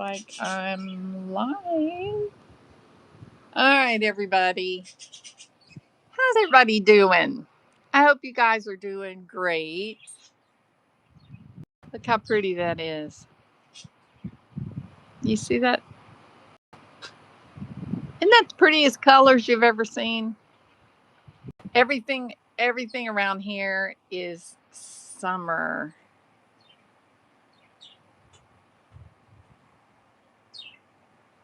like I'm live. All right, everybody. How's everybody doing? I hope you guys are doing great. Look how pretty that is. You see that? Isn't that the prettiest colors you've ever seen? Everything around here is summer.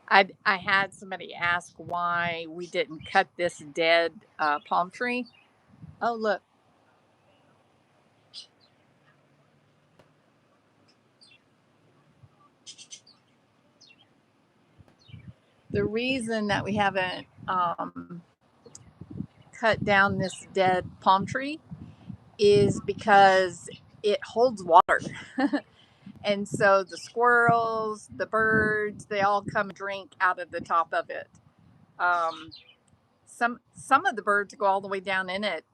I had somebody ask why we didn't cut this dead palm tree. Oh, look. The reason that we haven't cut down this dead palm tree is because it holds water. And so the squirrels, the birds, they all come drink out of the top of it. Um, some of the birds go all the way down in it.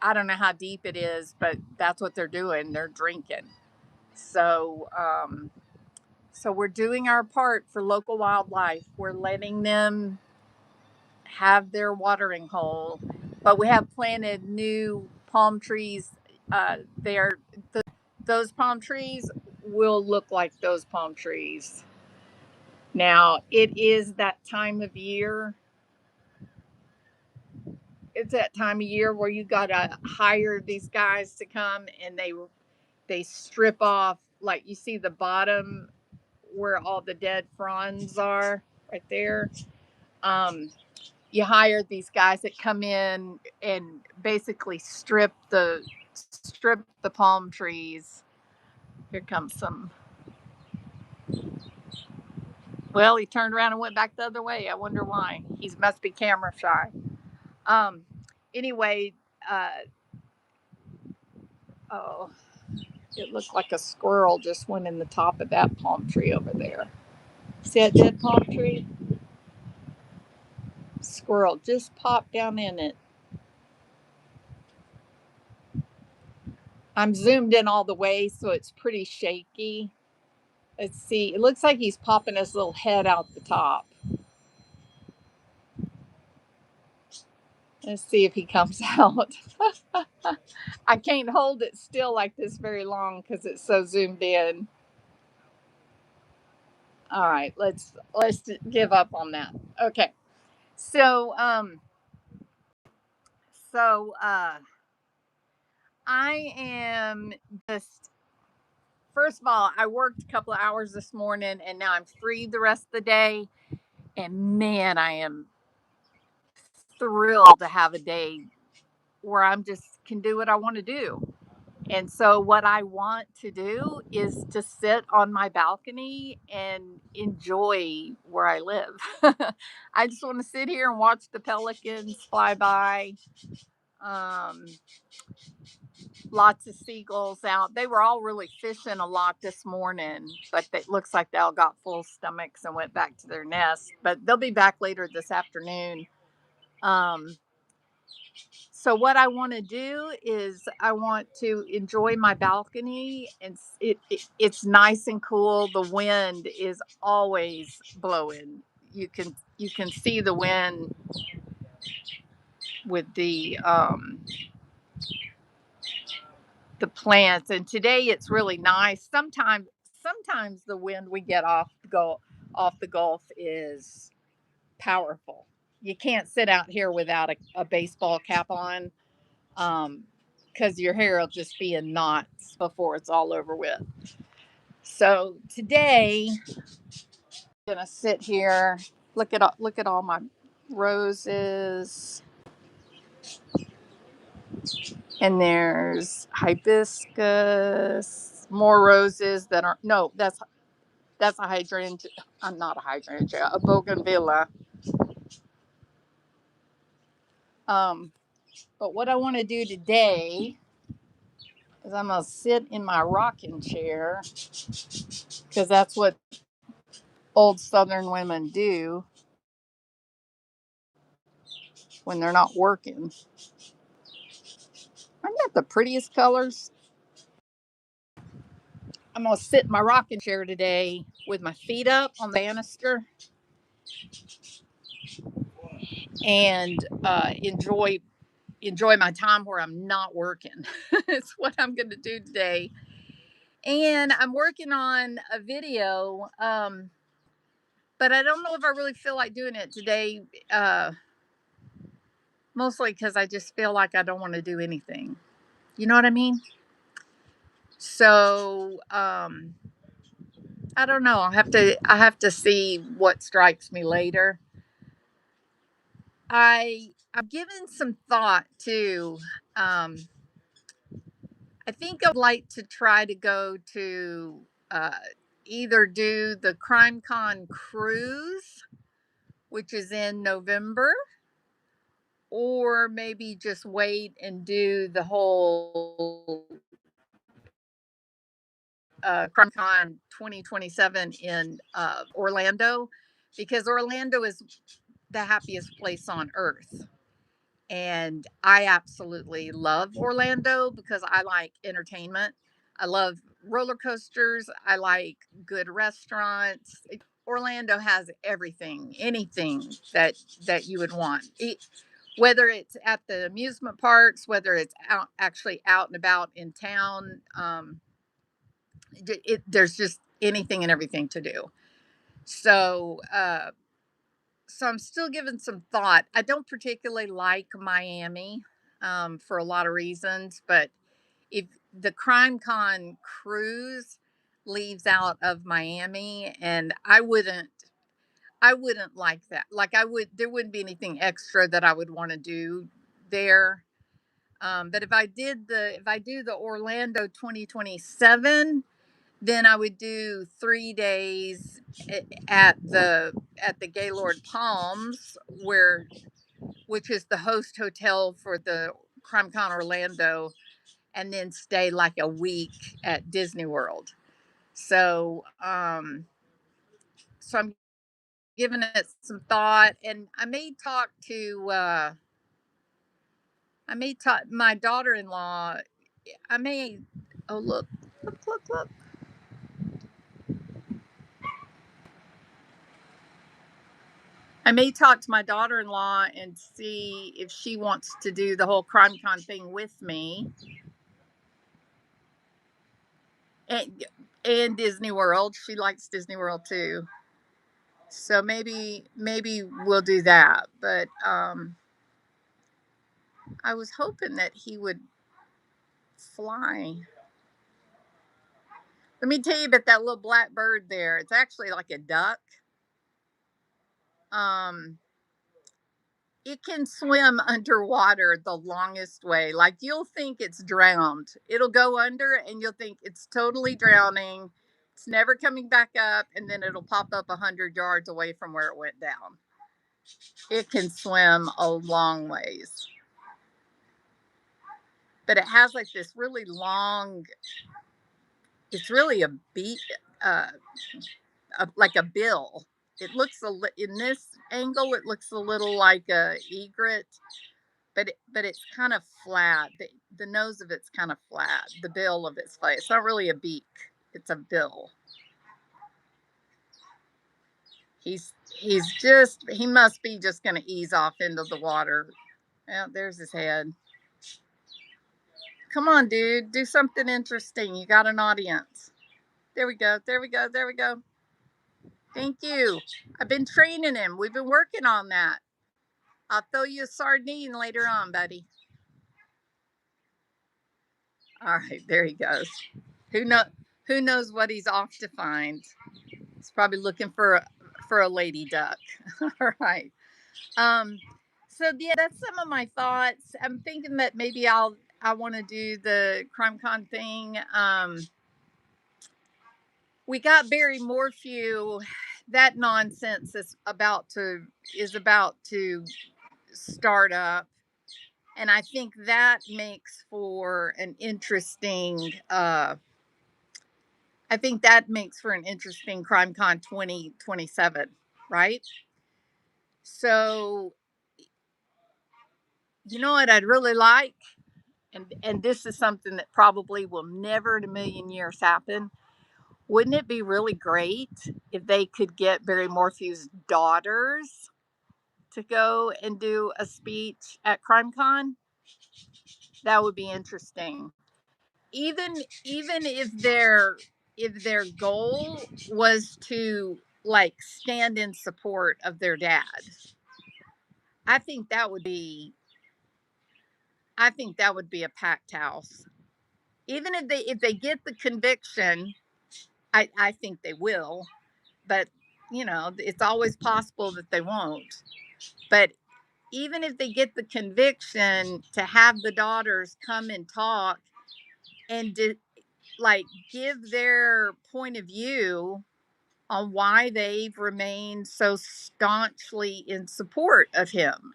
I don't know how deep it is, but that's what they're doing. They're drinking. So so we're doing our part for local wildlife. We're letting them have their watering hole, but we have planted new palm trees. They're those palm trees will look like those palm trees. Now it is that time of year. It's that time of year where you gotta hire these guys to come and they strip off, like you see the bottom where all the dead fronds are right there. Um, you hire these guys that come in and basically strip the palm trees. Here comes some. Well, he turned around and went back the other way. I wonder why. He must be camera shy. Um. Anyway, uh, oh, it looked like a squirrel just went in the top of that palm tree over there. See that dead palm tree? Squirrel just popped down in it. I'm zoomed in all the way, so it's pretty shaky. Let's see. It looks like he's popping his little head out the top. Let's see if he comes out. I can't hold it still like this very long because it's so zoomed in. All right, let's give up on that. Okay. So so I am just, first of all, I worked a couple of hours this morning and now I'm free the rest of the day. And man, I am thrilled to have a day where I'm just can do what I want to do. And so, what I want to do is to sit on my balcony and enjoy where I live. I just want to sit here and watch the pelicans fly by. Um, Lots of seagulls out. They were all really fishing a lot this morning, but it looks like they all got full stomachs and went back to their nest. But they'll be back later this afternoon. Um, So what I want to do is I want to enjoy my balcony, and it's nice and cool. The wind is always blowing. You can see the wind with the plants, and today it's really nice. Sometimes the wind we get off the Gulf is powerful. You can't sit out here without a baseball cap on, because your hair will just be in knots before it's all over with. So today, I'm gonna sit here, look at all my roses, and there's hibiscus, more roses that are no, that's a hydrangea. I'm not a hydrangea, a bougainvillea. Um, but what I want to do today is I'm gonna sit in my rocking chair because that's what old Southern women do when they're not working. Aren't that the prettiest colors? I'm gonna sit in my rocking chair today with my feet up on the banister and enjoy my time where I'm not working. It's what I'm going to do today. And I'm working on a video, but I don't know if I really feel like doing it today. Mostly because I just feel like I don't want to do anything. You know what I mean? So I don't know. I have to see what strikes me later. I'm giving some thought to. Um, I think I would like to try to go to uh, either do the Crime Con cruise, which is in November, or maybe just wait and do the whole Crime Con 2027 in Orlando, because Orlando is the happiest place on earth. And I absolutely love Orlando because I like entertainment. I love roller coasters. I like good restaurants. Orlando has everything, anything that you would want. Whether it's at the amusement parks, whether it's actually out and about in town, there's just anything and everything to do. So, so I'm still giving some thought. I don't particularly like Miami for a lot of reasons, but if the Crime Con cruise leaves out of Miami, and I wouldn't like that. Like there wouldn't be anything extra that I would want to do there. But if I do the Orlando 2027, then I would do 3 days at the Gaylord Palms, which is the host hotel for the CrimeCon Orlando, and then stay like a week at Disney World. So, so I'm giving it some thought, and I may talk my daughter-in-law. I may. Oh, look. I may talk to my daughter-in-law and see if she wants to do the whole CrimeCon thing with me, and Disney World. She likes Disney World too. So maybe we'll do that. But I was hoping that he would fly. Let me tell you about that little black bird there. It's actually like a duck. Um, it can swim underwater the longest way. Like you'll think it's drowned. It'll go under and you'll think it's totally drowning. It's never coming back up, and then it'll pop up 100 yards away from where it went down. It can swim a long ways, but it has like this really long. It's really a beak, uh, like a bill. It looks in this angle. It looks a little like a egret, but it's kind of flat. The nose of it's kind of flat. The bill of it's flat. It's not really a beak. It's a bill. He must be just going to ease off into the water. Yeah, there's his head. Come on, dude, do something interesting. You got an audience. There we go. There we go. There we go. Thank you. I've been training him. We've been working on that. I'll throw you a sardine later on, buddy. All right, there he goes. Who know who knows what he's off to find? He's probably looking for a lady duck. All right. Um so yeah, that's some of my thoughts. I'm thinking that maybe I want to do the CrimeCon thing. We got Barry Morphew. That nonsense is about to start up, and I think that makes for an interesting. I think that makes for an interesting CrimeCon 2027, right? So you know what I'd really like, and this is something that probably will never in a million years happen. Wouldn't it be really great if they could get Barry Morphew's daughters to go and do a speech at CrimeCon? That would be interesting. Even if their goal was to like stand in support of their dad, I think that would be I think that would be a packed house. Even if they get the conviction, I think they will, but it's always possible that they won't. But even if they get the conviction, to have the daughters come and talk and like give their point of view on why they've remained so staunchly in support of him.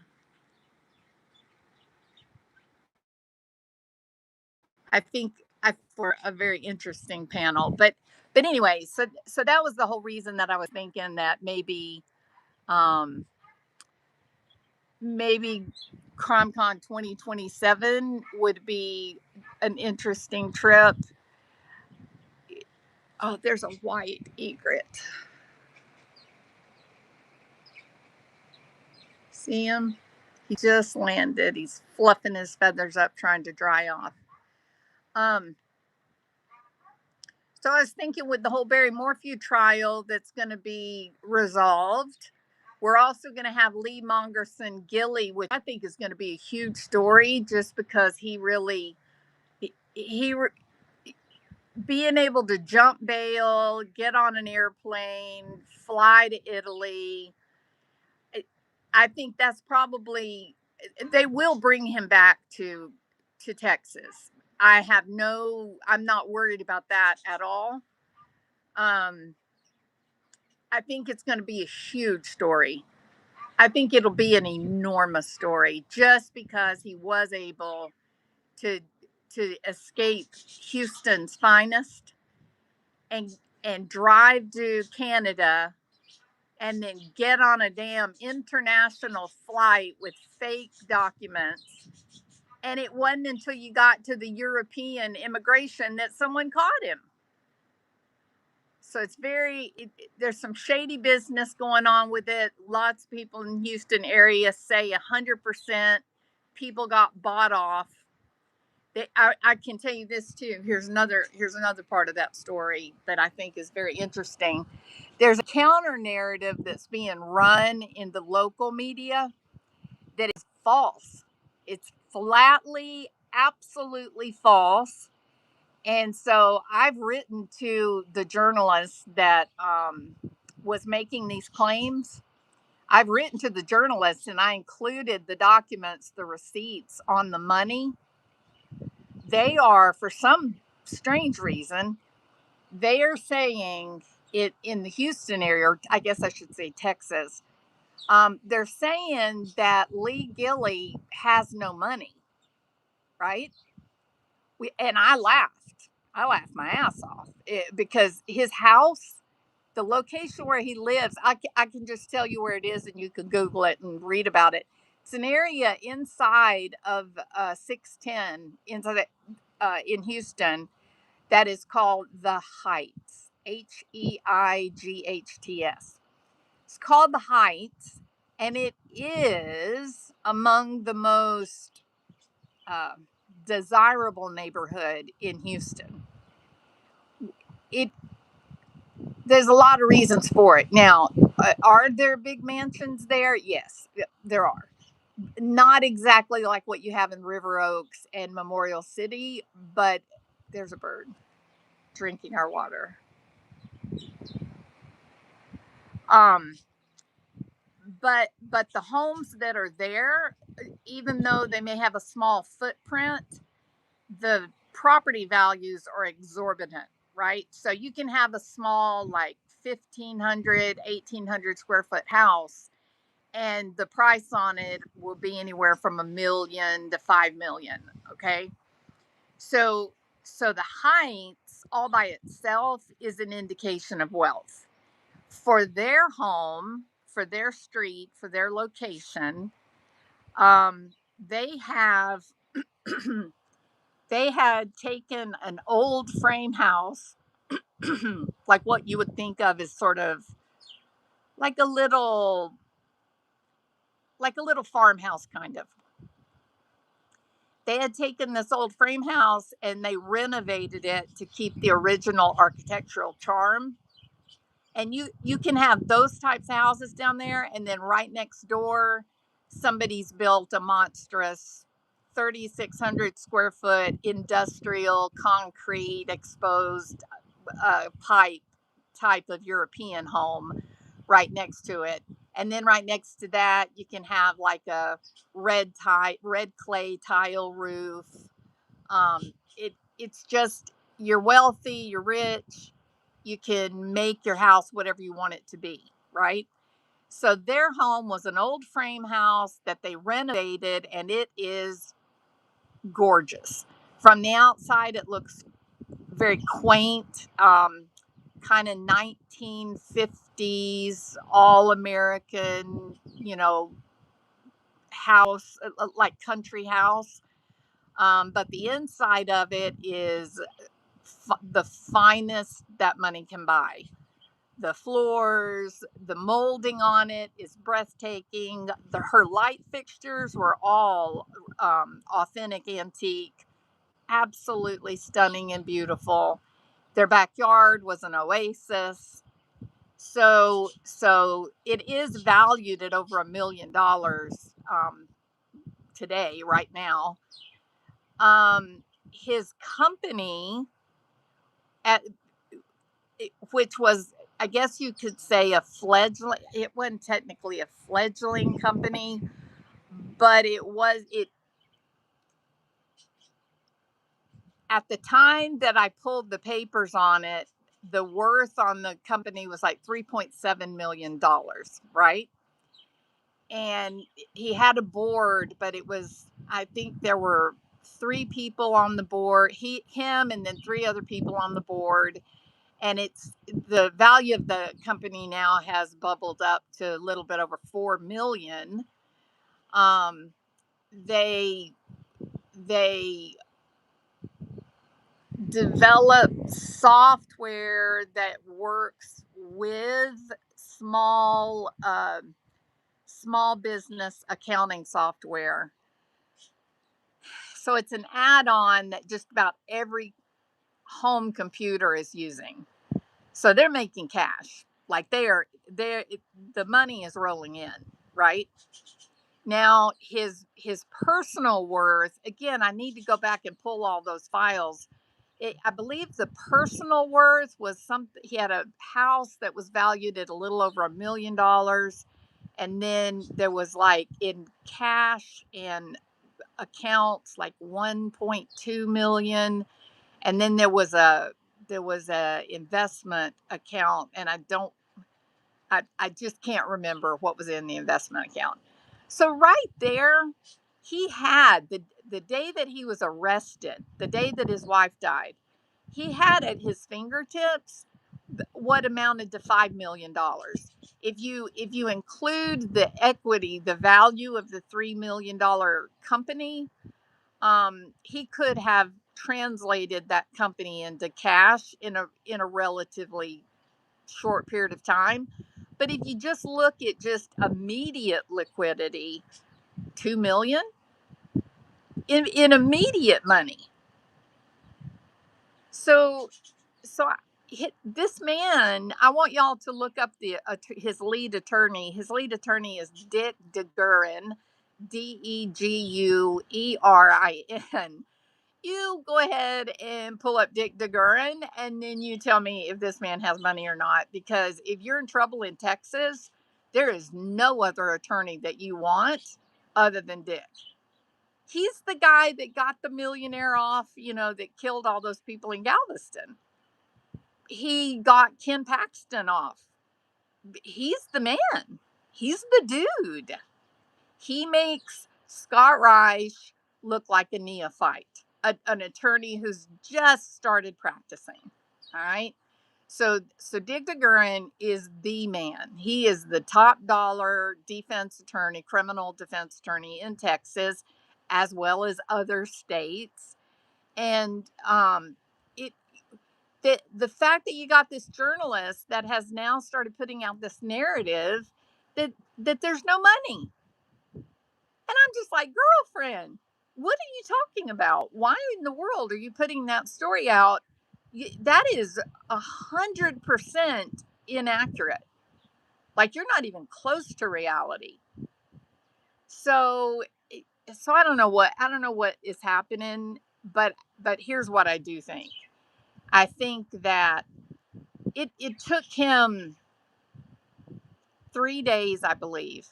I think for a very interesting panel. But anyway, so that was the whole reason that I was thinking that um maybe CrimeCon 2027 would be an interesting trip. Oh, there's a white egret. See him? He just landed. He's fluffing his feathers up, trying to dry off. Um, so I was thinking, with the whole Barry Morphew trial that's going to be resolved, we're also going to have Lee Mongerson Gilly, which I think is going to be a huge story, just because he being able to jump bail, get on an airplane, fly to Italy. I think that's probably, they will bring him back to Texas. I'm not worried about that at all. Um, I think it's going to be a huge story. I think it'll be an enormous story, just because he was able to escape Houston's finest and drive to Canada and then get on a damn international flight with fake documents. And it wasn't until you got to the European immigration that someone caught him. So there's some shady business going on with it. Lots of people in the Houston area say 100% people got bought off. I can tell you this too. Here's another part of that story that I think is very interesting. There's a counter narrative that's being run in the local media that is false. It's flatly, absolutely false. And so I've written to the journalist that was making these claims. I've written to the journalist, and I included the documents, the receipts on the money. They are, for some strange reason, they are saying it in the Houston area, or I guess I should say Texas. They're saying that Lee Gilly has no money, right? And I laughed. I laughed my ass off, because his house, the location where he lives, I can just tell you where it is, and you can Google it and read about it. It's an area inside of 610 inside in Houston, that is called the Heights. Heights. It's called the Heights, and it is among the most uh, desirable neighborhood in Houston. It There's a lot of reasons for it. Now, are there big mansions there? Yes, there are. Not exactly like what you have in River Oaks and Memorial City, but there's a bird drinking our water. Um, but the homes that are there, even though they may have a small footprint, the property values are exorbitant, right? So you can have a small, like 1,500, 1,800 square foot house, and the price on it will be anywhere from $1 million to $5 million. Okay. So the Heights all by itself is an indication of wealth. For their home, for their street, for their location, they have they had taken an old frame house like what you would think of as sort of like a little like a little farmhouse kind of. They had taken this old frame house and they renovated it to keep the original architectural charm. And you can have those types of houses down there, and then right next door somebody's built a monstrous 3,600 square foot industrial concrete exposed pipe type of European home right next to it. And then right next to that, you can have like a red clay tile roof. It's just, you're wealthy, you're rich, you can make your house whatever you want it to be, right? So their home was an old frame house that they renovated, and it is gorgeous. From the outside, it looks very quaint, kind of 1950s, all American, house, like country house. But the inside of it is the finest that money can buy. The floors, the molding on it is breathtaking. Her light fixtures were all authentic antique, absolutely stunning and beautiful. Their backyard was an oasis. So it is valued at over $1 million today, right now. His company, at which was, I guess you could say, a fledgling. It wasn't technically a fledgling company, but it at the time that I pulled the papers on it, the worth on the company was like $3.7 million, right? And he had a board, but it was, I think there were three people on the board, him, and then three other people on the board. And it's, the value of the company now has bubbled up to a little bit over 4 million. Um, they they develop software that works with small business accounting software. So it's an add-on that just about every home computer is using. So they're making cash. Like the money is rolling in, right? Now his personal worth, again, I need to go back and pull all those files. I believe the personal worth was something, he had a house that was valued at a little over $1 million, and then there was like in cash and accounts like 1.2 million, and then there was a investment account, and I just can't remember what was in the investment account. So right there, he had the day that he was arrested, the day that his wife died, he had at his fingertips what amounted to $5 million. If you include the equity, the value of the $3 million company, he could have translated that company into cash in a relatively short period of time. But if you just look at just immediate liquidity, 2 million in immediate money. So so this man, I want y'all to look up his lead attorney. His lead attorney is Dick DeGuerin, DeGuerin. You go ahead and pull up Dick DeGuerin, and then you tell me if this man has money or not. Because if you're in trouble in Texas, there is no other attorney that you want other than Dick. He's the guy that got the millionaire off, that killed all those people in Galveston. He got Ken Paxton off. He's the man. He's the dude. He makes Scott Reich look like a neophyte, an attorney who's just started practicing. All right. So Dick DeGuerin is the man. He is the top dollar defense attorney, criminal defense attorney in Texas, as well as other states. And it the fact that you got this journalist that has now started putting out this narrative that there's no money. And I'm just like, girlfriend, what are you talking about? Why in the world are you putting that story out? That is 100% inaccurate. Like, you're not even close to reality. So, so I don't know what is happening, but here's what I do think. I think that it took him 3 days, I believe.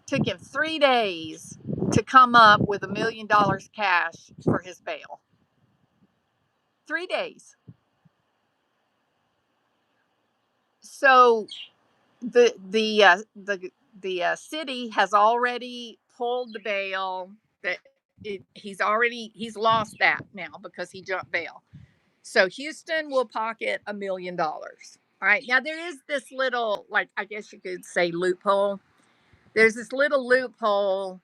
Took him 3 days to come up with $1 million cash for his bail. 3 days. So the city has already pulled the bail. That he's lost that now because he jumped bail. So Houston will pocket $1 million. All right. Now there is this little, like, I guess you could say, loophole. There's this little loophole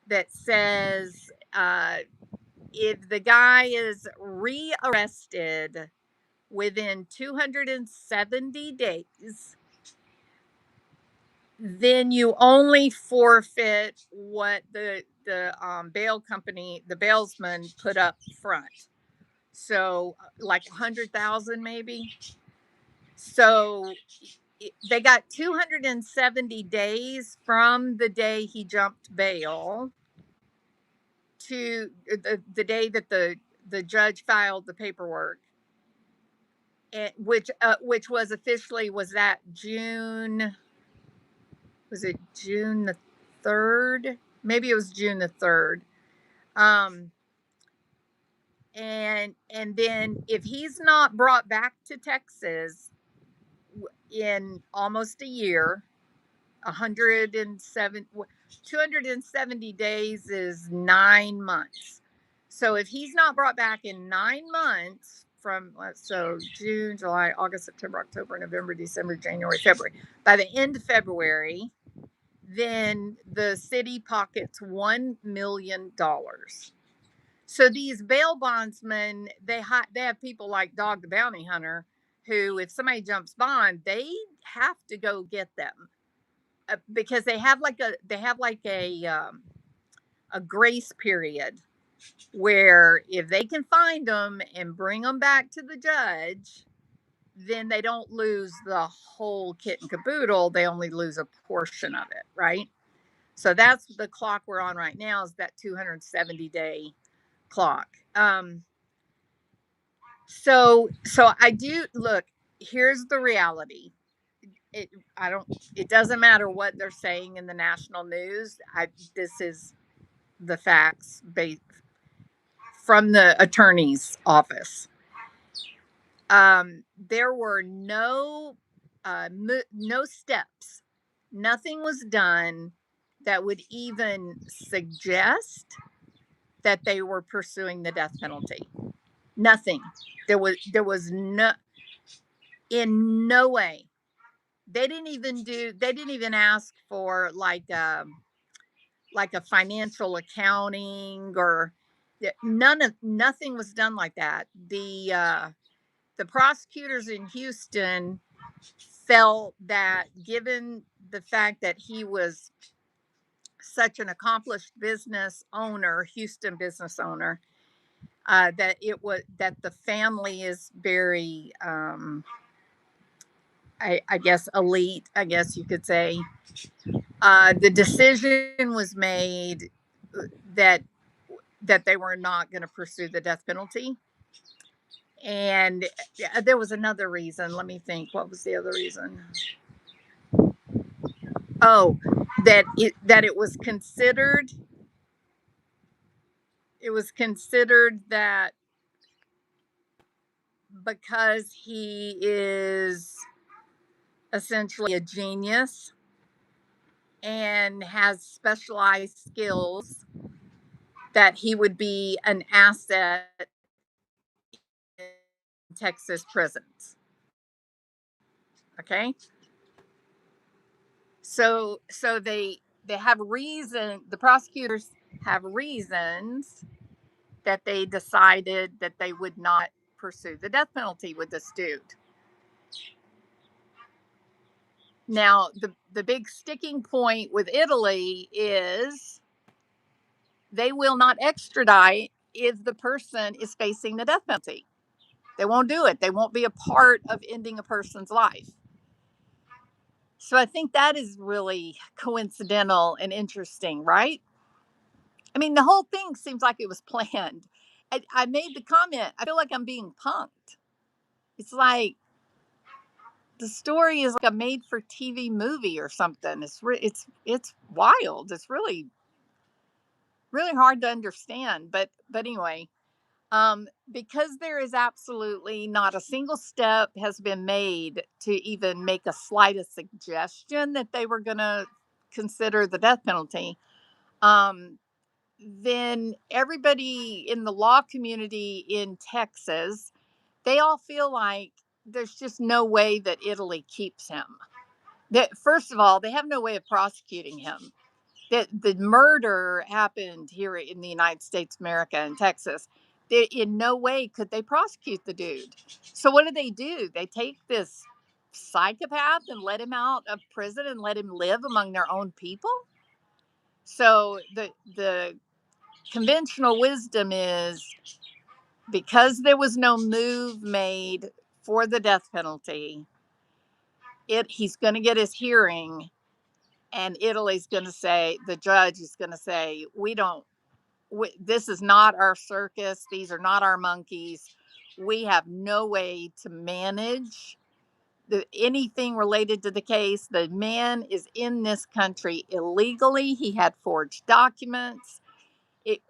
that says if the guy is rearrested within 270 days, then you only forfeit what the bail company, the bailsman, put up front. So like 100,000 maybe. So they got 270 days from the day he jumped bail to the day that the judge filed the paperwork, which was officially, was that June, was it June the 3rd? Maybe it was June the 3rd. Um, and then if he's not brought back to Texas in almost a year, 107 270 days is 9 months. So if he's not brought back in 9 months from, so June, July, August, September, October, November, December, January, February, by the end of February, then the city pockets $1 million. So these bail bondsmen, they have people like Dog the Bounty Hunter, who, if somebody jumps bond, they have to go get them, because they have like a grace period where if they can find them and bring them back to the judge, then they don't lose the whole kit and caboodle. They only lose a portion of it, right? So that's the clock we're on right now, is that 270-day clock. So I do look. Here's the reality. It doesn't matter what they're saying in the national news. This is the facts based from the attorney's office. There were no steps. Nothing was done that would even suggest that they were pursuing the death penalty. Nothing. There was no, in no way. They didn't even ask for like a financial accounting, or nothing was done like that. The prosecutors in Houston felt that, given the fact that he was such an accomplished business owner, Houston business owner, that the family is very, I guess, elite, I guess you could say. The decision was made that they were not going to pursue the death penalty. And there was another reason. Let me think. What was the other reason? Oh, that it was considered. It was considered that because he is essentially a genius and has specialized skills, that he would be an asset in Texas prisons. Okay. So they have reason, the prosecutors have reasons that they decided that they would not pursue the death penalty with this dude. Now, the big sticking point with Italy is they will not extradite if the person is facing the death penalty. They won't do it. They won't be a part of ending a person's life. So I think that is really coincidental and interesting, right? I mean, the whole thing seems like it was planned. I made the comment, I feel like I'm being punked. It's like the story is like a made for TV movie or something. It's wild. It's really hard to understand. But anyway, because there is absolutely not a single step has been made to even make a slightest suggestion that they were going to consider the death penalty. Then everybody in the law community in Texas, they all feel like there's just no way that Italy keeps him. That first of all, they have no way of prosecuting him. That the murder happened here in the United States, America, and Texas. In no way could they prosecute the dude. So what do? They take this psychopath and let him out of prison and let him live among their own people. So the conventional wisdom is because there was no move made for the death penalty, he's going to get his hearing, and Italy's going to say, the judge is going to say, this is not our circus, these are not our monkeys, we have no way to manage anything related to the case. The man is in this country illegally, he had forged documents.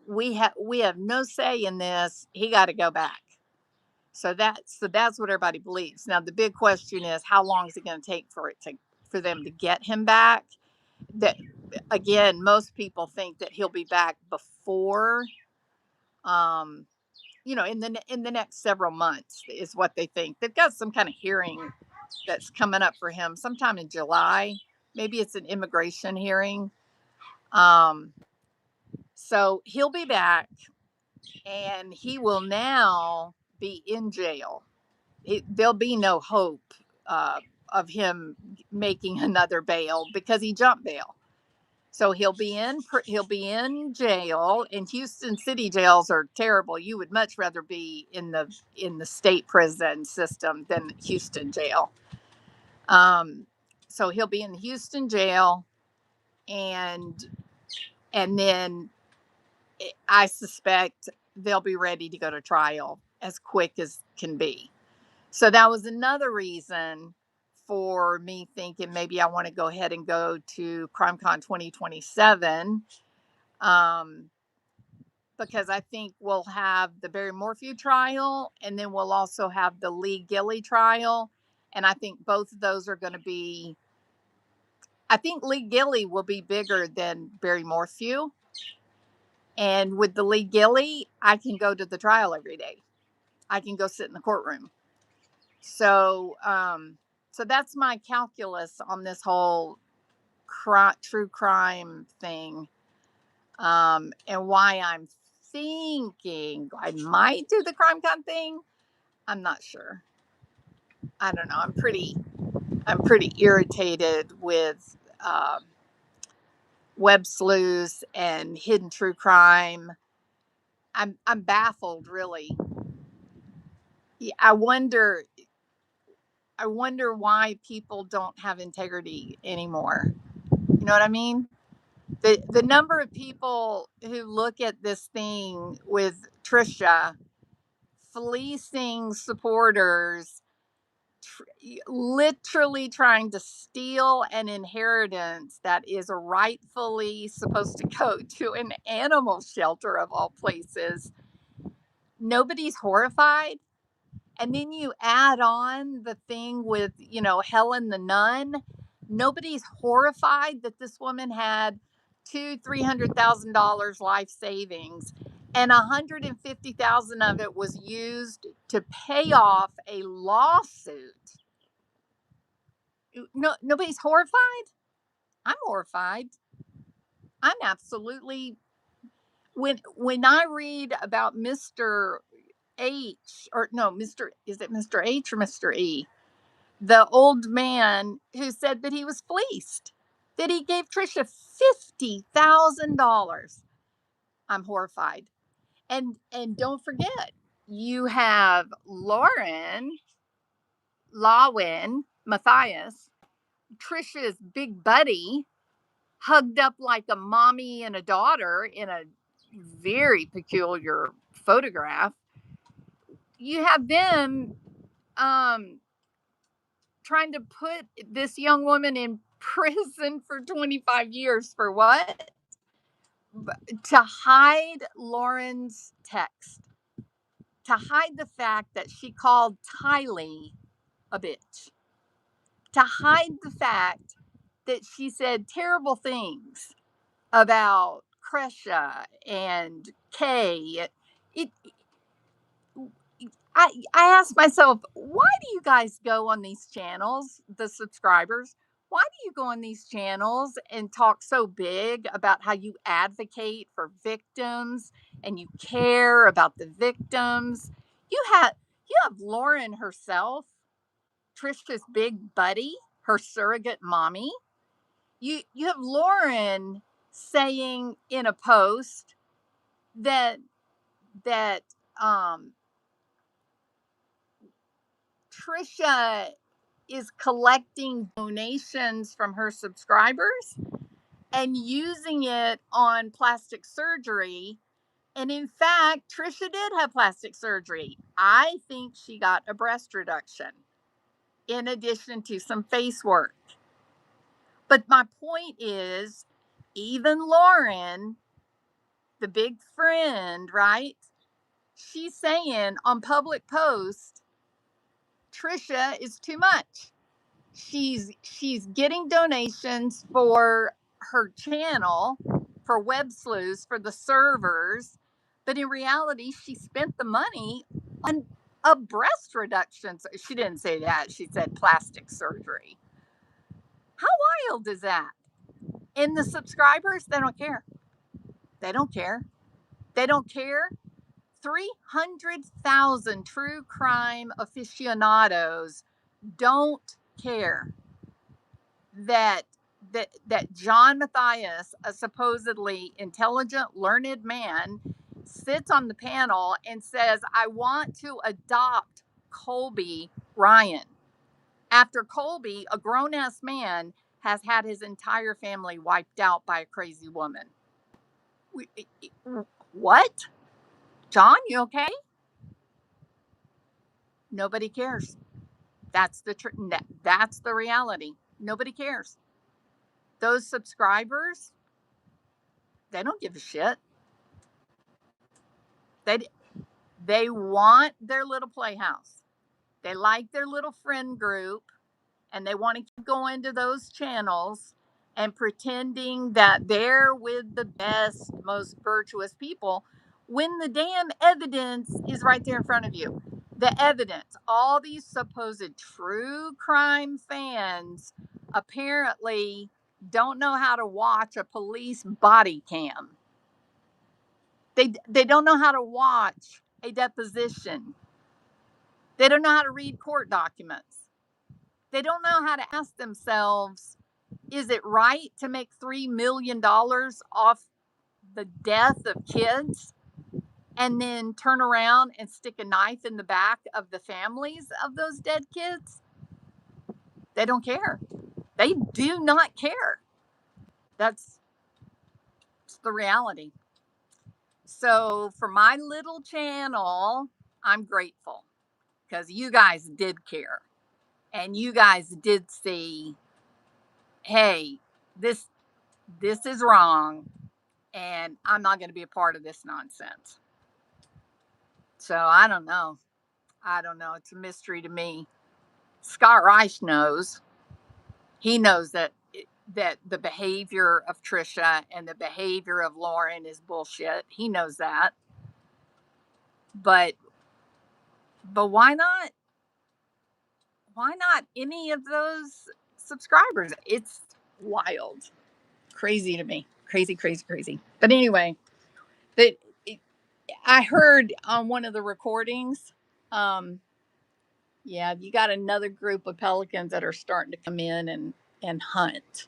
We have no say in this. He got to go back. So that's what everybody believes. Now the big question is, how long is it going to take for them to get him back? That again, most people think that he'll be back before, um, in the next several months is what they think. They've got some kind of hearing that's coming up for him sometime in July. Maybe it's an immigration hearing. Um, so he'll be back, and he will now be in jail. There'll be no hope of him making another bail because he jumped bail. So he'll be in jail, and Houston city jails are terrible. You would much rather be in the state prison system than Houston jail. Um, so he'll be in the Houston jail, and then I suspect they'll be ready to go to trial as quick as can be. So that was another reason for me thinking maybe I want to go ahead and go to CrimeCon 2027, because I think we'll have the Barry Morphew trial, and then we'll also have the Lee Gilley trial. And I think both of those are going to be, I think Lee Gilley will be bigger than Barry Morphew. And with the Lee Gilley, I can go to the trial every day. I can go sit in the courtroom. So that's my calculus on this whole true crime thing, and why I'm thinking I might do the CrimeCon thing. I'm not sure. I don't know. I'm pretty irritated with web sleuths and hidden true crime. I'm baffled, really. I wonder why people don't have integrity anymore. You know what I mean? The number of people who look at this thing with Trisha fleecing supporters, literally trying to steal an inheritance that is rightfully supposed to go to an animal shelter of all places. Nobody's horrified. And then you add on the thing with, Helen the nun. Nobody's horrified that this woman had $300,000 life savings, and $150,000 of it was used to pay off a lawsuit. No, nobody's horrified. I'm horrified. I'm absolutely, when I read about Mr. H, or no, is it Mr. H or Mr. E? The old man who said that he was fleeced, that he gave Trisha $50,000. I'm horrified. And don't forget, you have Lauren Lawin Matthias, Trisha's big buddy, hugged up like a mommy and a daughter in a very peculiar photograph. You have them um, trying to put this young woman in prison for 25 years for what? To hide Lauren's text, to hide the fact that she called Tylee a bitch, to hide the fact that she said terrible things about Kresha and Kay. It, I asked myself, why do you guys go on these channels, the subscribers? Why do you go on these channels and talk so big about how you advocate for victims and you care about the victims? You have you have Lauren herself, Trisha's big buddy, her surrogate mommy. You have Lauren saying in a post that that um Trisha is collecting donations from her subscribers and using it on plastic surgery. And in fact, Trisha did have plastic surgery. I think she got a breast reduction in addition to some face work. But my point is, even Lauren, the big friend, right? She's saying on public post, Trisha is too much. She's getting donations for her channel, for web sleuths, for the servers, but in reality she spent the money on a breast reduction. So she didn't say that, she said plastic surgery. How wild is that? And the subscribers, they don't care. They don't care. They don't care. 300,000 true crime aficionados don't care that that John Matthias, a supposedly intelligent, learned man, sits on the panel and says, "I want to adopt Colby Ryan." After Colby, a grown ass man, has had his entire family wiped out by a crazy woman. We, what? John, you okay? Nobody cares. That's that's the reality. Nobody cares. Those subscribers, they don't give a shit. They they want their little playhouse. They like their little friend group and they want to keep going to those channels and pretending that they're with the best, most virtuous people when the damn evidence is right there in front of you. The evidence, all these supposed true crime fans apparently don't know how to watch a police body cam. They don't know how to watch a deposition. They don't know how to read court documents. They don't know how to ask themselves, is it right to make $3 million off the death of kids and then turn around and stick a knife in the back of the families of those dead kids? They don't care. They do not care. That's the reality. So for my little channel, I'm grateful because you guys did care and you guys did see, hey, this this is wrong and I'm not going to be a part of this nonsense. So I don't know. I don't know. It's a mystery to me. Scott Reich knows. He knows that the behavior of Trisha and the behavior of Lauren is bullshit. He knows that. But why not? Why not any of those subscribers? It's wild, crazy to me. Crazy, crazy, crazy. But anyway, that I heard on one of the recordings, um, yeah, you got another group of pelicans that are starting to come in and hunt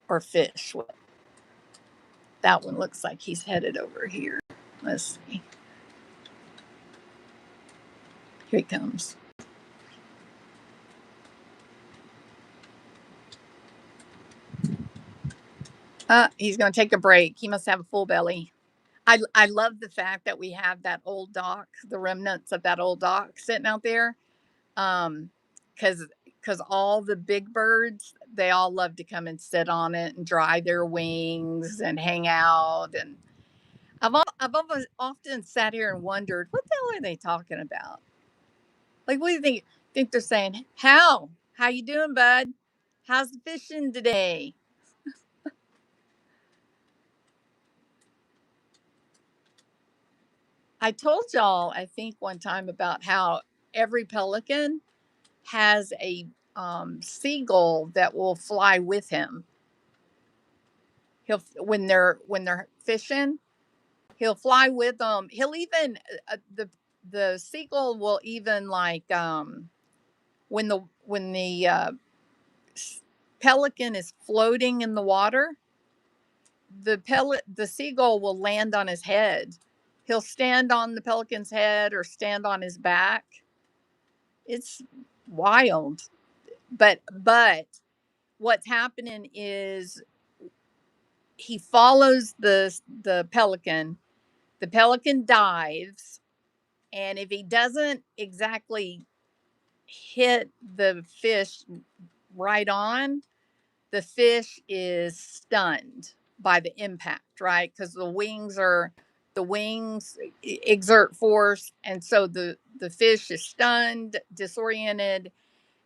or fish. That one looks like he's headed over here. Let's see. Here he comes. He's going to take a break. He must have a full belly. I love the fact that we have that old dock, the remnants of that old dock sitting out there. Because all the big birds, they all love to come and sit on it and dry their wings and hang out. And I've always often sat here and wondered, what the hell are they talking about? Like, what do you think? Think they're saying, how you doing, bud? How's the fishing today? I told y'all, I think one time about how every pelican has a seagull that will fly with him. He'll when they're fishing, he'll fly with them. He'll even the seagull will even like when the pelican is floating in the water, the seagull will land on his head. He'll stand on the pelican's head or stand on his back. It's wild. But what's happening is he follows the pelican. The pelican dives, and if he doesn't exactly hit the fish right on, the fish is stunned by the impact, right? Because the wings exert force, and so the fish is stunned, disoriented,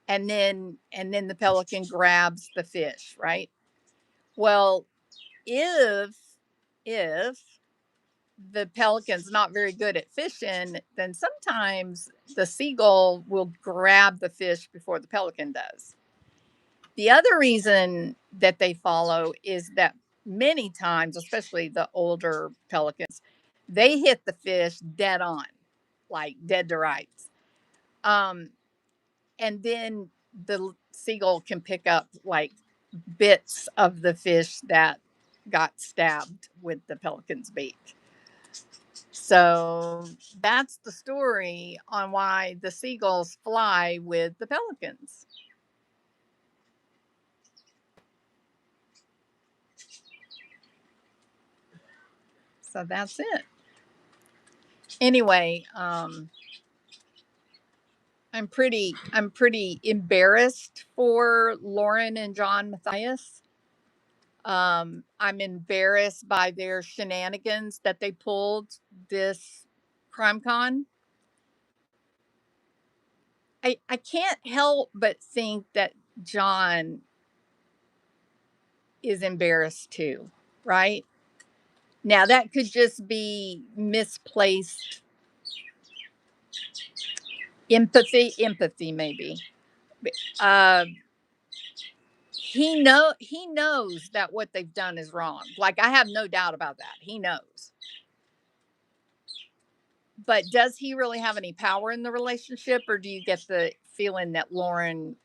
and then the pelican grabs the fish, right? Well, if if the pelican's not very good at fishing, then sometimes the seagull will grab the fish before the pelican does. The other reason that they follow is that many times, especially the older pelicans, they hit the fish dead on, like dead to rights. Um, and then the seagull can pick up like bits of the fish that got stabbed with the pelican's beak. So that's the story on why the seagulls fly with the pelicans. So that's it. Anyway, I'm pretty embarrassed for Lauren and John Matthias. I'm embarrassed by their shenanigans that they pulled this crime con. I can't help but think that John is embarrassed too, right? Now that could just be misplaced empathy maybe. Uh, he knows that what they've done is wrong. Like I have no doubt about that. He knows. But does he really have any power in the relationship, or do you get the feeling that Lauren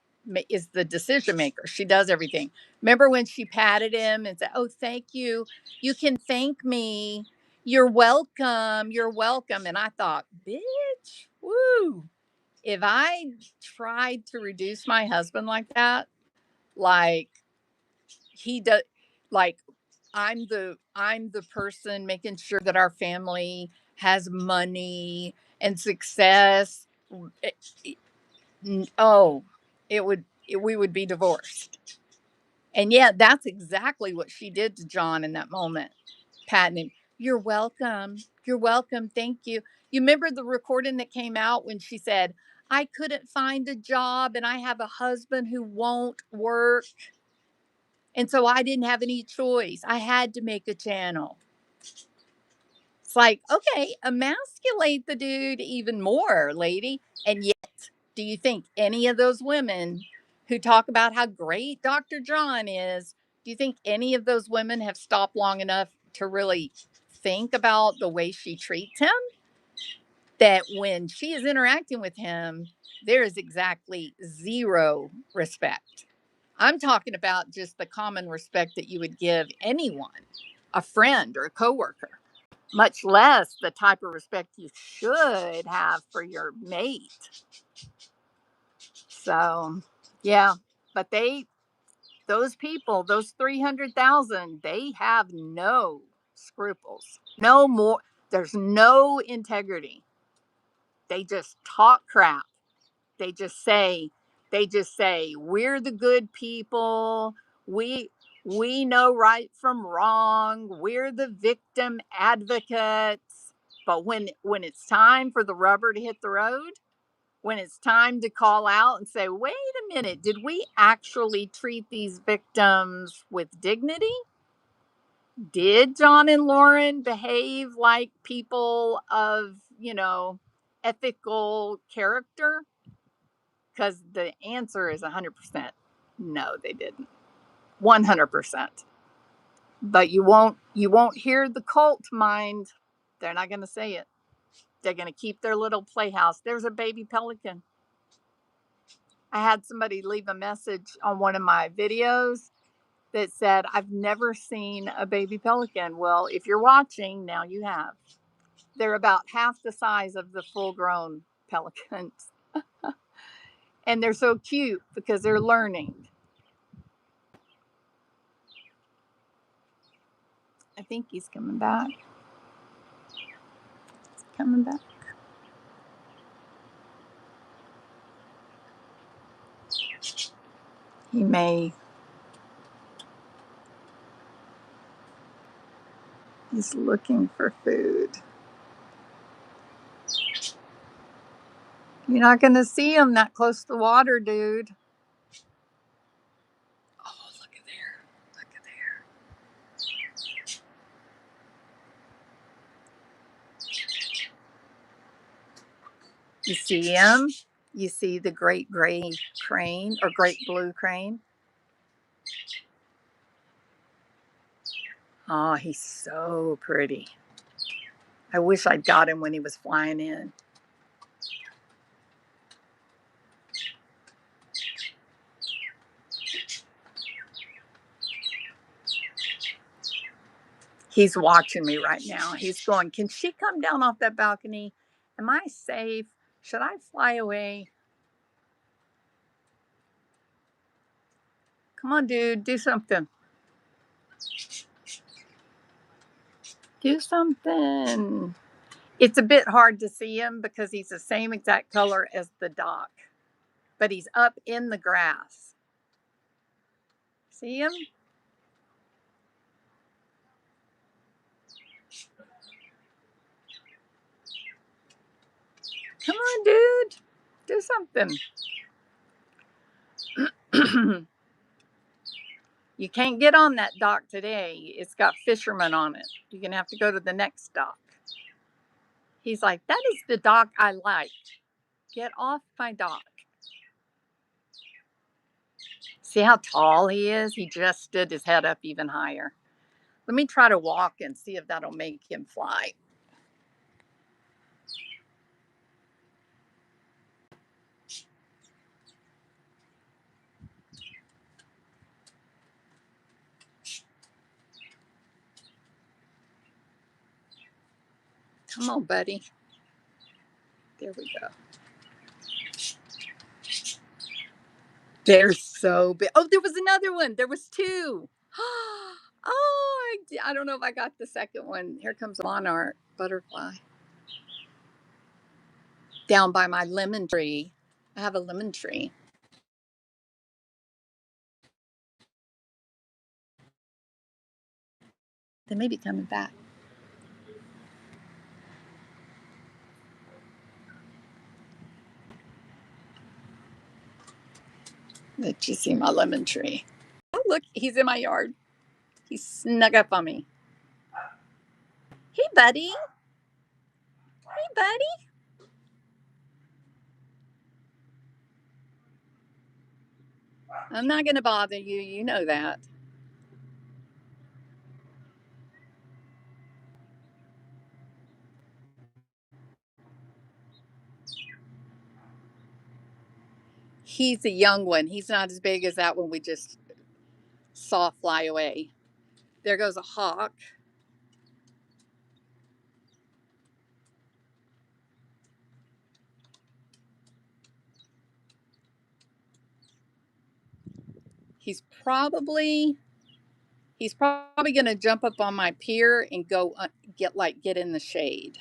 is the decision maker? She does everything. Remember when she patted him and said, "Oh, thank you. You can thank me. You're welcome. You're welcome." And I thought, bitch, woo. If I tried to reduce my husband like that, like he does, like I'm the person making sure that our family has money and success. It- oh, we would be divorced. And yeah, that's exactly what she did to John in that moment, patting him. You're welcome. You're welcome. Thank you. You remember the recording that came out when she said, I couldn't find a job and I have a husband who won't work. And so I didn't have any choice. I had to make a channel. It's like, okay, emasculate the dude even more, lady. And yet, do you think any of those women who talk about how great Dr. John is, do you think any of those women have stopped long enough to really think about the way she treats him, that when she is interacting with him, there is exactly zero respect. I'm talking about just the common respect that you would give anyone, a friend or a coworker, much less the type of respect you should have for your mate. So, yeah, but those people, those 300,000, they have no scruples, no more. There's no integrity. They just talk crap. They just say, we're the good people. We know right from wrong. We're the victim advocates. But when it's time for the rubber to hit the road, when it's time to call out and say, wait a minute, did we actually treat these victims with dignity? Did John and Lauren behave like people of, ethical character? Because the answer is 100% no, they didn't. 100%. But you won't hear the cult mind. They're not going to say it. They're going to keep their little playhouse. There's a baby pelican. I had somebody leave a message on one of my videos that said, I've never seen a baby pelican. Well, if you're watching, now you have. They're about half the size of the full grown pelicans. And they're so cute because they're learning. I think he's coming back. He's coming back. He may. He's looking for food. You're not going to see him that close to the water, dude. Oh, look at there. Look at there. You see him? You see the great gray crane or great blue crane? Oh, he's so pretty. I wish I'd got him when he was flying in. He's watching me right now. He's going, can she come down off that balcony? Am I safe? Should I fly away? Come on, dude, do something. Do something. It's a bit hard to see him because he's the same exact color as the dock, but he's up in the grass. See him? Come on, dude. Do something. You can't get on that dock today. It's got fishermen on it. You're going to have to go to the next dock. He's like, that is the dock I like. Get off my dock. See how tall he is? He just stood his head up even higher. Let me try to walk and see if that'll make him fly. Come on, buddy. There we go. They're so big. Oh, there was another one. There was two. Oh, I don't know if I got the second one. Here comes a monarch butterfly. Down by my lemon tree. I have a lemon tree. They may be coming back. Did you see my lemon tree? Oh, look, he's in my yard. He snuck up on me. Hey, buddy. Hey, buddy. I'm not going to bother you. You know that. He's a young one. He's not as big as that one we just saw fly away. There goes a hawk. He's probably he's probably going to jump up on my pier and go get in the shade.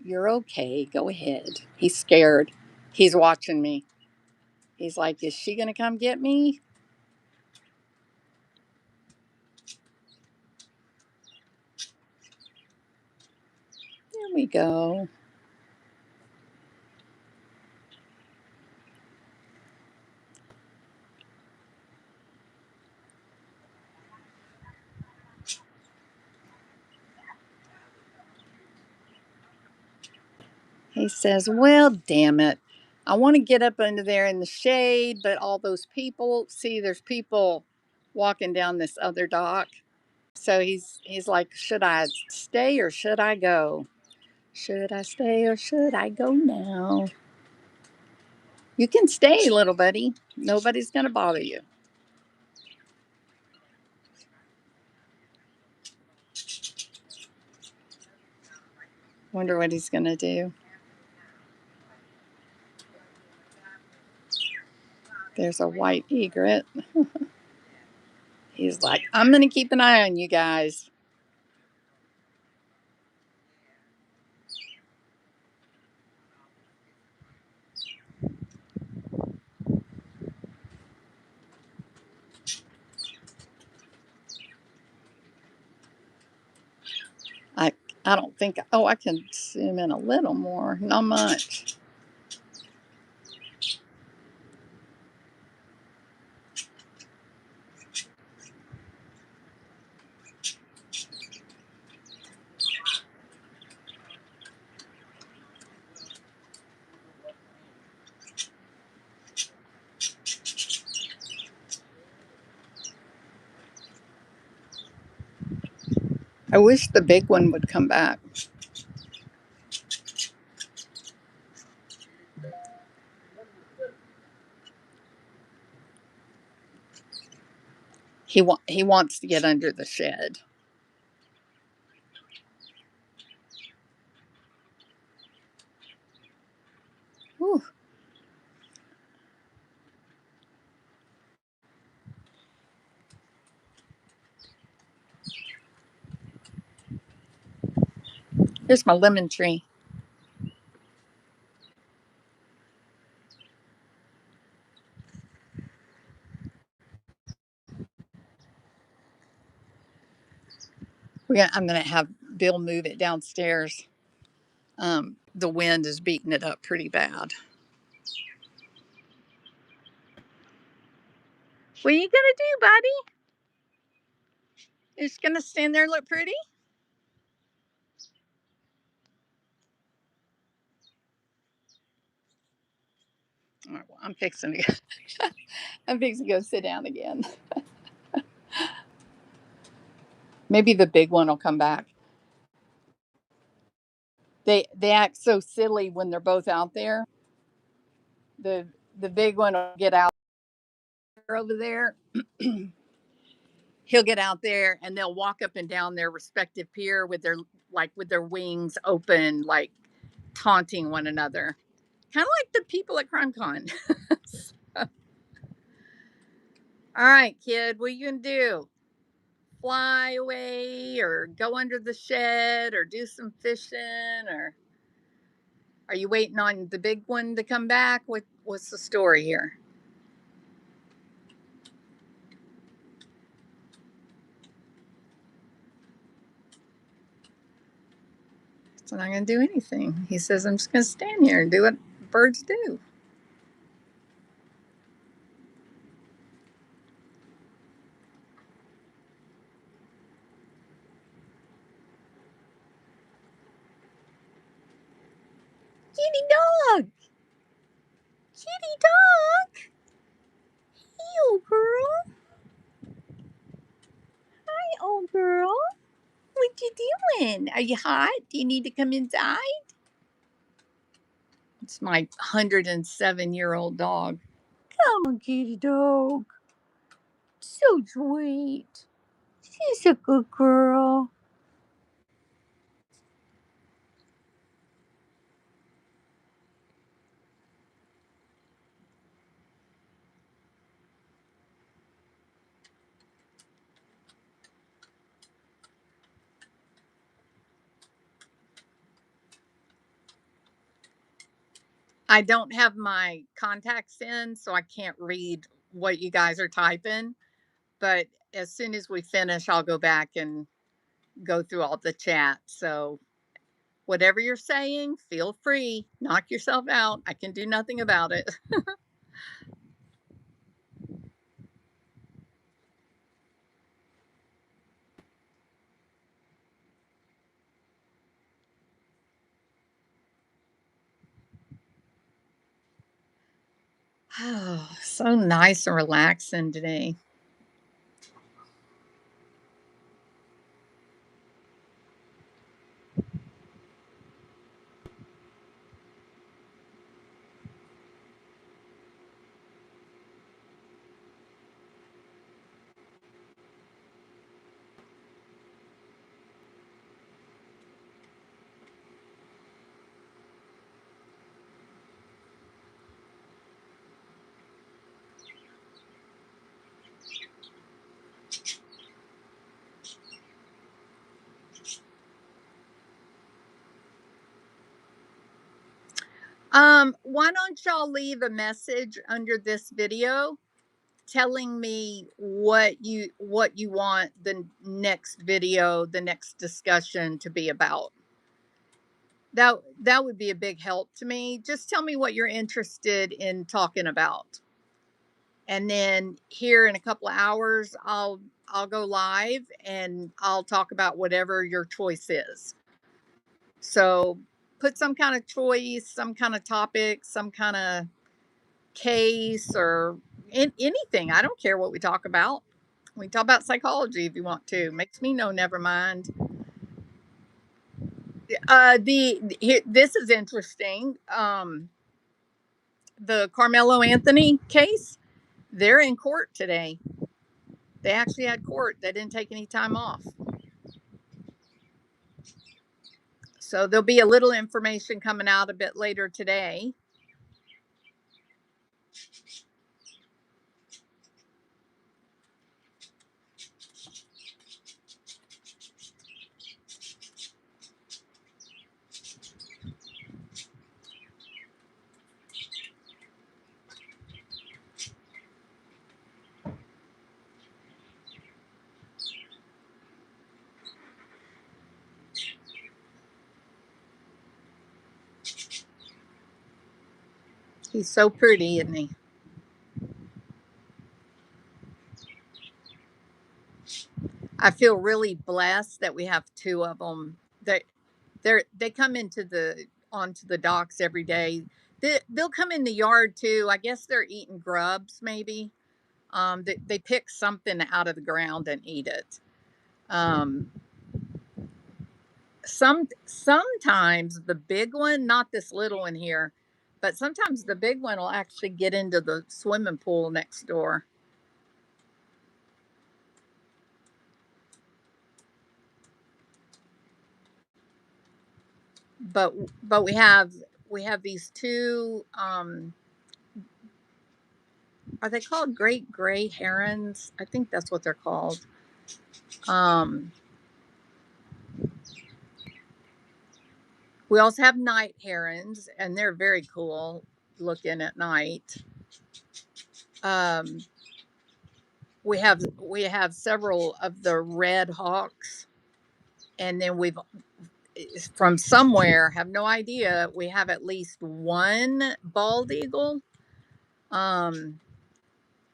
You're okay. Go ahead. He's scared. He's watching me. He's like, is she going to come get me? There we go. He says, well, damn it. I want to get up under there in the shade, but all those people, see, there's people walking down this other dock. So he's like, should I stay or should I go? Should I stay or should I go now? You can stay, little buddy. Nobody's going to bother you. Wonder what he's going to do. There's a white egret. He's like, I'm going to keep an eye on you guys. I I don't think. Oh, I can zoom in a little more. Not much. I wish the big one would come back. He wants to get under the shed. Whew. Here's my lemon tree. I'm gonna have Bill move it downstairs. The wind is beating it up pretty bad. What are you gonna do, buddy? You're just gonna stand there and look pretty? All right, well, I'm fixing to go. I'm fixing to go sit down again. Maybe the big one will come back. They act so silly when they're both out there. The the big one will get out over there. He'll get out there and they'll walk up and down their respective pier with their wings open, like taunting one another. Kind of like the people at CrimeCon. All right, kid, what are you gonna do? Fly away or go under the shed or do some fishing, or are you waiting on the big one to come back? What's the story here? So I'm not gonna do anything. He says I'm just gonna stand here and do what birds do. Kitty dog! Kitty dog! Hey, old girl! Hi, old girl! What you doing? Are you hot? Do you need to come inside? It's my 107-year-old dog. Come on, kitty dog. So sweet. She's a good girl. I don't have my contacts in, so I can't read what you guys are typing. But as soon as we finish, I'll go back and go through all the chat. So whatever you're saying, feel free. Knock yourself out. I can do nothing about it. Oh, so nice and relaxing today. Why don't y'all leave a message under this video telling me what you want the next video, the next discussion to be about. That would be a big help to me. Just tell me what you're interested in talking about. And then here in a couple of hours I'll go live and I'll talk about whatever your choice is. So put some kind of choice, some kind of topic, some kind of case or anything. I don't care what we talk about. We can talk about psychology if you want to. Makes me no never mind. This is interesting. The Carmelo Anthony case. They're in court today. They actually had court. They didn't take any time off. So there'll be a little information coming out a bit later today. He's so pretty, isn't he? I feel really blessed that we have two of them. They come into the onto the docks every day. They'll come in the yard too. I guess they're eating grubs, maybe. They pick something out of the ground and eat it. Um, sometimes the big one, not this little one here, but sometimes the big one will actually get into the swimming pool next door. But we have these two. Are they called great gray herons? I think that's what they're called. Um, we also have night herons, and they're very cool looking at night. Um, we have several of the red hawks, and then we've from somewhere, have no idea, we have at least one bald eagle. Um,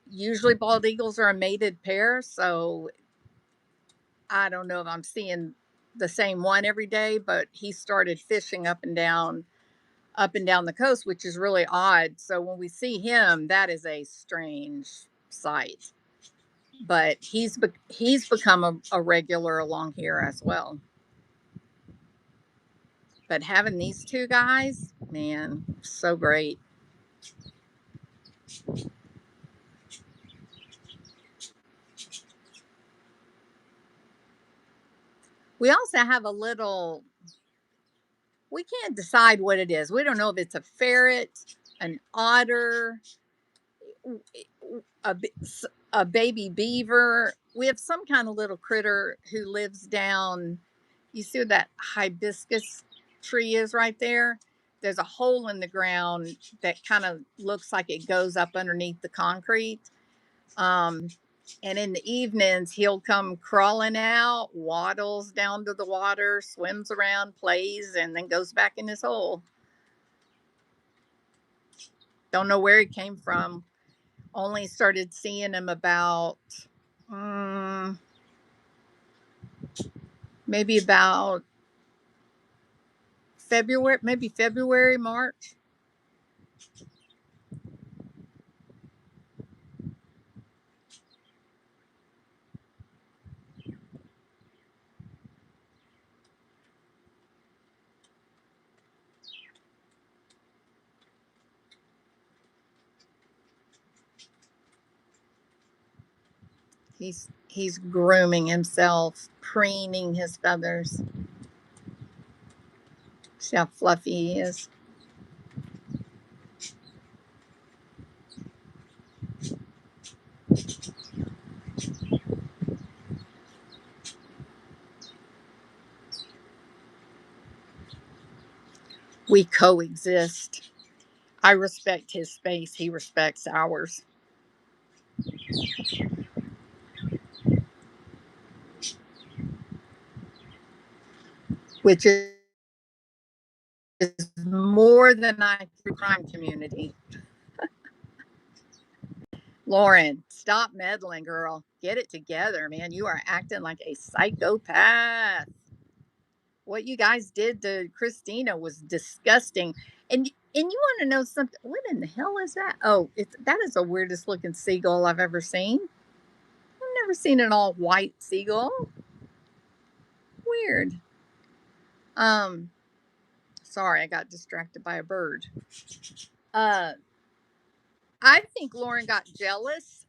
usually bald eagles are a mated pair, so I don't know if I'm seeing the same one every day, but he started fishing up and down the coast, which is really odd. So when we see him, that is a strange sight. But he's become a regular along here as well. But having these two guys, man, so great. We also have a little, we can't decide what it is. We don't know if it's a ferret, an otter, a, a baby beaver. We have some kind of little critter who lives down. You see where that hibiscus tree is right there? There's a hole in the ground that kind of looks like it goes up underneath the concrete. Um, and in the evenings, he'll come crawling out, waddles down to the water, swims around, plays, and then goes back in his hole. Don't know where he came from. Only started seeing him about um, maybe about February, maybe February, March. He's grooming himself, preening his feathers. See how fluffy he is. We coexist. I respect his space. He respects ours, which is more than I through crime community. Lauren, stop meddling, girl. Get it together, man. You are acting like a psychopath. What you guys did to Christina was disgusting. And you want to know something? What in the hell is that? Oh, it's that is the weirdest looking seagull I've ever seen. I've never seen an all white seagull. Weird. Um, sorry, I got distracted by a bird. Uh, I think Lauren got jealous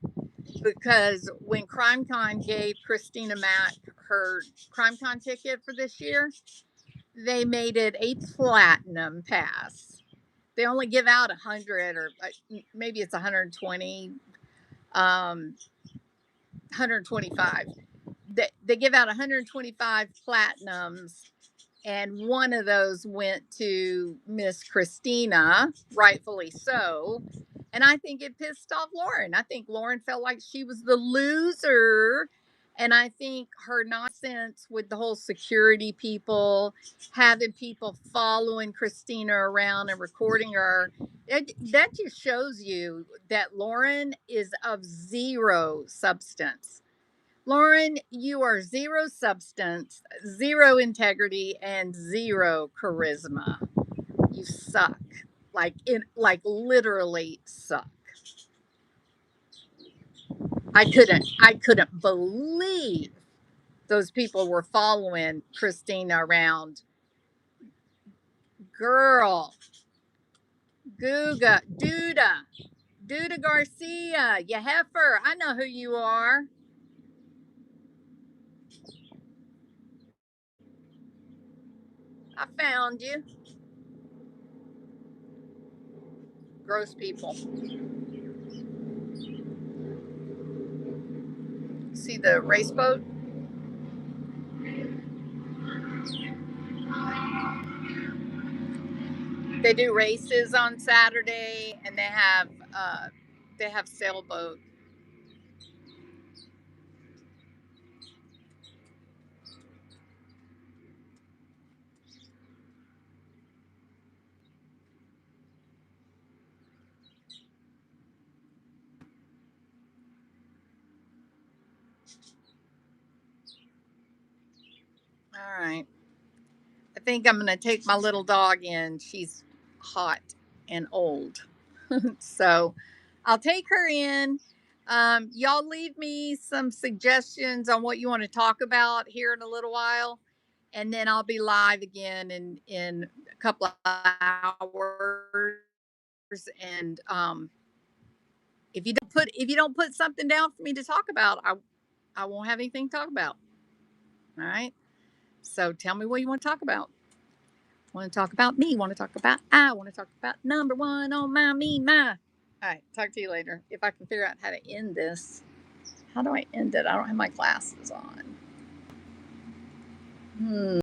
because when CrimeCon gave Christina Mack her CrimeCon ticket for this year, they made it a platinum pass. They only give out 100 or maybe it's 120, 125. They give out 125 platinums, and one of those went to Miss Christina, rightfully so. And I think it pissed off Lauren. I think Lauren felt like she was the loser. And I think her nonsense with the whole security people, having people following Christina around and recording her, that just shows you that Lauren is of zero substance. Lauren, you are zero substance, zero integrity, and zero charisma. You suck. Like literally suck. I couldn't believe those people were following Christina around. Girl, Guga, Duda Garcia, you heifer. I know who you are. I found you. Gross people. See the race boat? They do races on Saturday, and they have sailboat. All right. I think I'm gonna take my little dog in. She's hot and old, so I'll take her in. Y'all leave me some suggestions on what you want to talk about here in a little while, and then I'll be live again in a couple of hours. And if you don't put something down for me to talk about, I won't have anything to talk about. All right. So tell me what you want to talk about. Want to talk about me? Want to talk about I? Want to talk about number one on my me my? All right. Talk to you later. If I can figure out how to end this. How do I end it? I don't have my glasses on.